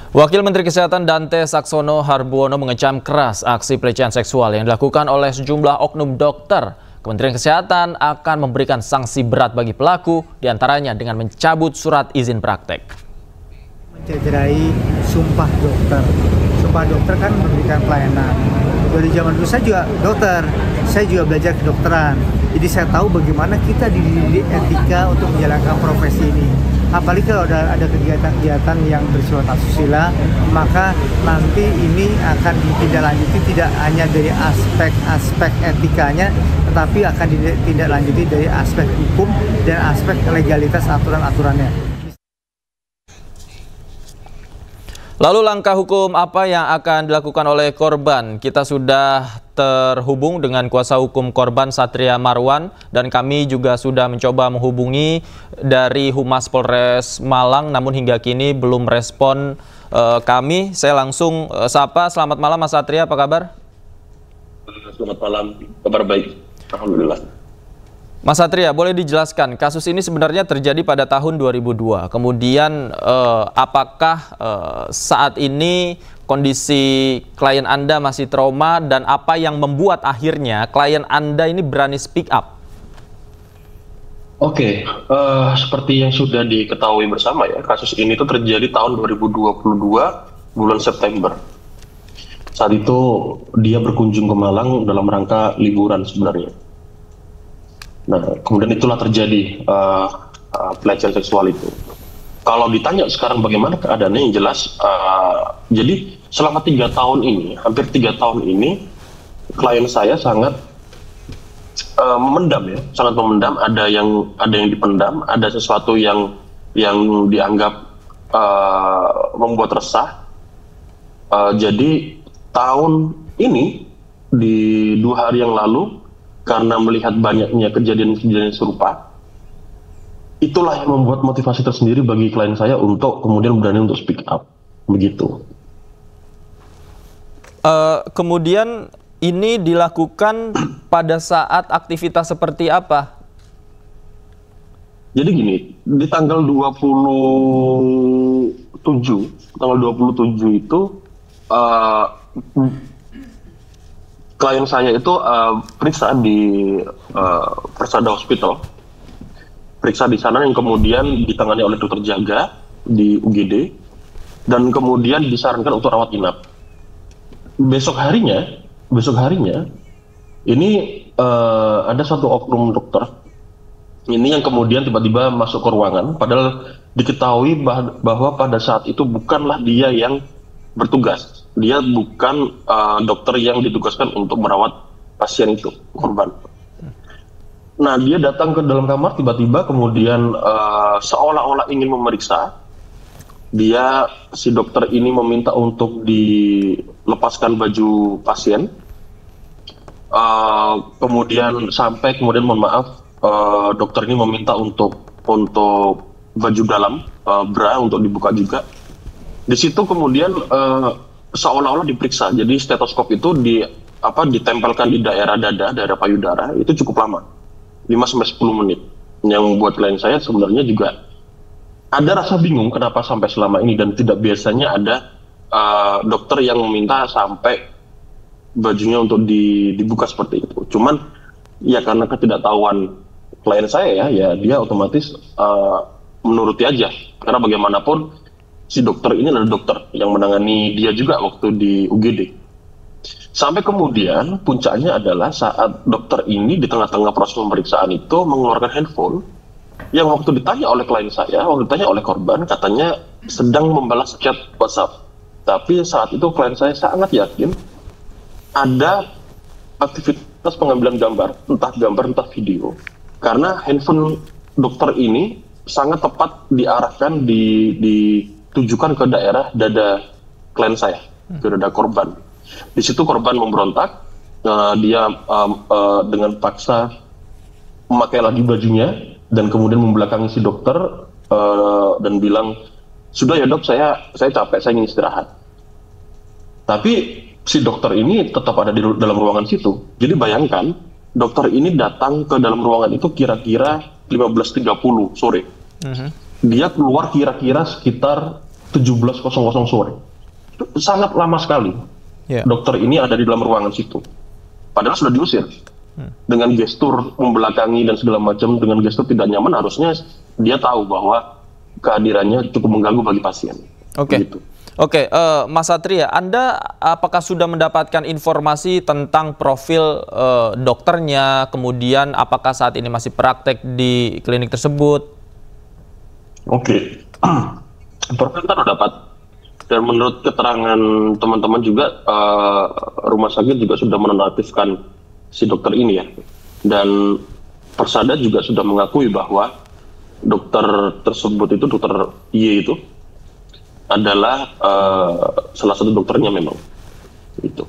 Wakil Menteri Kesehatan Dante Saxono Harbuono mengecam keras aksi pelecehan seksual yang dilakukan oleh sejumlah oknum dokter. Kementerian Kesehatan akan memberikan sanksi berat bagi pelaku, diantaranya dengan mencabut surat izin praktek. Mencederai sumpah dokter. Sumpah dokter kan memberikan pelayanan. Dari zaman dulu saya juga dokter, saya juga belajar kedokteran. Jadi saya tahu bagaimana kita dididik etika untuk menjalankan profesi ini. Apalagi kalau ada kegiatan-kegiatan yang bersifat asusila, maka nanti ini akan ditindaklanjuti tidak hanya dari aspek etikanya, tetapi akan ditindaklanjuti dari aspek hukum dan aspek legalitas aturan-aturannya. Lalu langkah hukum apa yang akan dilakukan oleh korban? Kita sudah terhubung dengan kuasa hukum korban Satria Marwan dan kami juga sudah mencoba menghubungi dari Humas Polres Malang, namun hingga kini belum respon kami. Saya langsung sapa. Selamat malam Mas Satria, apa kabar? Selamat malam, kabar baik. Alhamdulillah. Mas Satria, boleh dijelaskan kasus ini sebenarnya terjadi pada tahun 2002. Kemudian apakah saat ini kondisi klien Anda masih trauma dan apa yang membuat akhirnya klien Anda ini berani speak up? Oke, seperti yang sudah diketahui bersama ya, kasus ini tuh terjadi tahun 2022 bulan September. Saat itu dia berkunjung ke Malang dalam rangka liburan sebenarnya. Nah, kemudian itulah terjadi pelecehan seksual itu. Kalau ditanya sekarang bagaimana keadaannya, yang jelas, jadi selama 3 tahun ini, hampir 3 tahun ini, klien saya sangat memendam ya, sangat memendam. Ada yang dipendam, ada sesuatu yang dianggap membuat resah. Jadi tahun ini di 2 hari yang lalu, karena melihat banyaknya kejadian-kejadian serupa, itulah yang membuat motivasi tersendiri bagi klien saya untuk kemudian berani untuk speak up, begitu. Kemudian ini dilakukan pada saat aktivitas seperti apa? Jadi gini, di tanggal 27 itu klien saya itu periksa di Persada Hospital, periksa di sana yang kemudian ditangani oleh dokter jaga di UGD dan kemudian disarankan untuk rawat inap. Besok harinya ini ada satu oknum dokter ini yang kemudian tiba-tiba masuk ke ruangan, padahal diketahui bahwa pada saat itu bukanlah dia yang bertugas. Dia bukan dokter yang ditugaskan untuk merawat pasien itu, korban. Nah, dia datang ke dalam kamar tiba-tiba kemudian seolah-olah ingin memeriksa. Si dokter ini meminta untuk dilepaskan baju pasien. Kemudian mohon maaf, dokter ini meminta untuk baju dalam, bra untuk dibuka juga. Di situ kemudian seolah-olah diperiksa. Jadi stetoskop itu ditempelkan di daerah dada, daerah payudara, itu cukup lama. 5-10 menit. Yang buat klien saya sebenarnya juga ada rasa bingung kenapa sampai selama ini, dan tidak biasanya ada dokter yang meminta sampai bajunya untuk dibuka seperti itu. Cuman ya karena ketidaktahuan klien saya ya dia otomatis menuruti aja. Karena bagaimanapun si dokter ini adalah dokter yang menangani dia juga waktu di UGD. Sampai kemudian puncaknya adalah saat dokter ini di tengah-tengah proses pemeriksaan itu mengeluarkan handphone yang waktu ditanya oleh klien saya, waktu ditanya oleh korban, katanya sedang membalas chat WhatsApp. Tapi saat itu klien saya sangat yakin ada aktivitas pengambilan gambar entah video. Karena handphone dokter ini sangat tepat diarahkan ditujukan ke daerah dada klien saya, ke dada korban. Di situ korban memberontak, dia dengan paksa memakai lagi bajunya dan kemudian membelakangi si dokter dan bilang, sudah ya dok, saya capek, saya ingin istirahat. Tapi si dokter ini tetap ada di dalam ruangan situ. Jadi bayangkan, dokter ini datang ke dalam ruangan itu kira-kira 15.30 sore. Dia keluar kira-kira sekitar 17.00 sore. Itu sangat lama sekali. Dokter ini ada di dalam ruangan situ. Padahal sudah diusir. Dengan gestur membelakangi dan segala macam, dengan gestur tidak nyaman, harusnya dia tahu bahwa kehadirannya cukup mengganggu bagi pasien. Oke, Mas Satria, Anda apakah sudah mendapatkan informasi tentang profil dokternya, kemudian apakah saat ini masih praktek di klinik tersebut? Profil kita sudah dapat. Dan menurut keterangan teman-teman juga, rumah sakit juga sudah menonaktifkan si dokter ini ya. Dan Persada juga sudah mengakui bahwa dokter tersebut itu, dokter Y itu, adalah salah satu dokternya memang. Itu.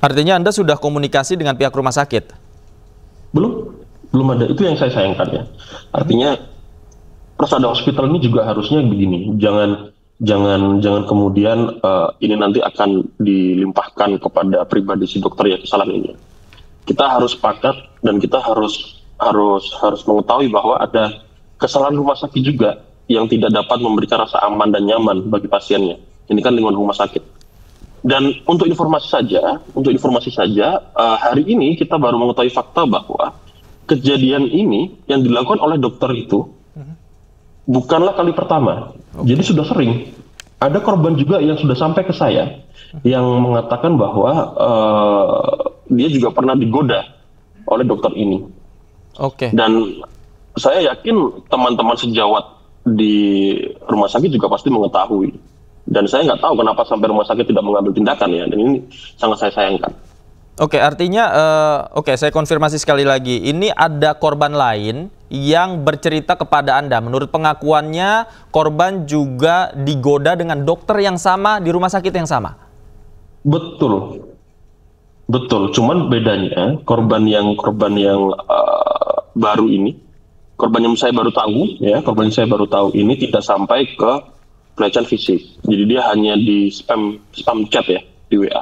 Artinya Anda sudah komunikasi dengan pihak rumah sakit? Belum ada. Itu yang saya sayangkan ya. Artinya Persada Hospital ini juga harusnya begini. Jangan kemudian ini nanti akan dilimpahkan kepada pribadi si dokter ya kesalahan ini. Kita harus sepakat dan kita harus mengetahui bahwa ada kesalahan rumah sakit juga yang tidak dapat memberikan rasa aman dan nyaman bagi pasiennya. Ini kan lingkungan rumah sakit. Dan untuk informasi saja, hari ini kita baru mengetahui fakta bahwa kejadian ini yang dilakukan oleh dokter itu bukanlah kali pertama. Jadi sudah sering. Ada korban juga yang sudah sampai ke saya yang mengatakan bahwa dia juga pernah digoda oleh dokter ini. Dan saya yakin teman-teman sejawat di rumah sakit juga pasti mengetahui. Dan saya nggak tahu kenapa sampai rumah sakit tidak mengambil tindakan ya. Dan ini sangat saya sayangkan. Artinya, saya konfirmasi sekali lagi. Ini ada korban lain yang bercerita kepada Anda. Menurut pengakuannya, korban juga digoda dengan dokter yang sama di rumah sakit yang sama. Betul. Cuman bedanya korban yang baru ini, korban yang saya baru tahu ini tidak sampai ke pelecehan fisik. Jadi dia hanya di spam chat ya di WA.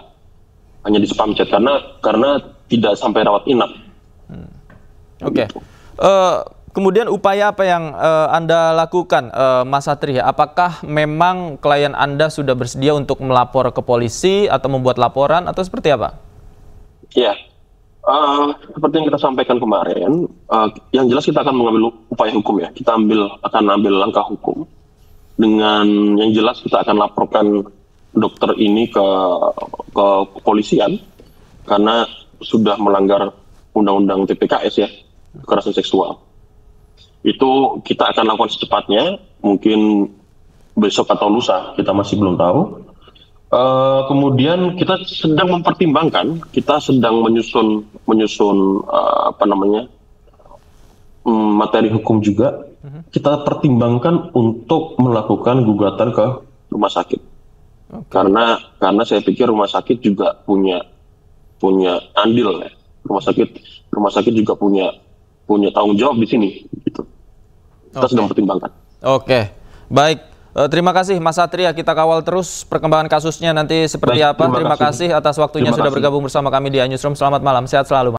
Hanya di spam chat karena tidak sampai rawat inap. Kemudian upaya apa yang Anda lakukan, Mas Satria? Apakah memang klien Anda sudah bersedia untuk melapor ke polisi atau membuat laporan atau seperti apa? Ya, seperti yang kita sampaikan kemarin, yang jelas kita akan mengambil upaya hukum ya. Kita akan ambil langkah hukum. Dengan yang jelas kita akan laporkan dokter ini ke kepolisian karena sudah melanggar undang-undang TPKS ya, kekerasan seksual. Itu kita akan lakukan secepatnya, mungkin besok atau lusa, kita masih belum tahu. Kemudian kita sedang mempertimbangkan, kita sedang menyusun materi hukum juga. Kita pertimbangkan untuk melakukan gugatan ke rumah sakit. Karena saya pikir rumah sakit juga punya andil ya. Rumah sakit juga punya tanggung jawab di sini gitu. Kita sedang pertimbangkan. Baik. Terima kasih Mas Satria, kita kawal terus perkembangan kasusnya nanti seperti apa. Terima kasih atas waktunya sudah bergabung bersama kami di iNewsroom. Selamat malam, sehat selalu Mas.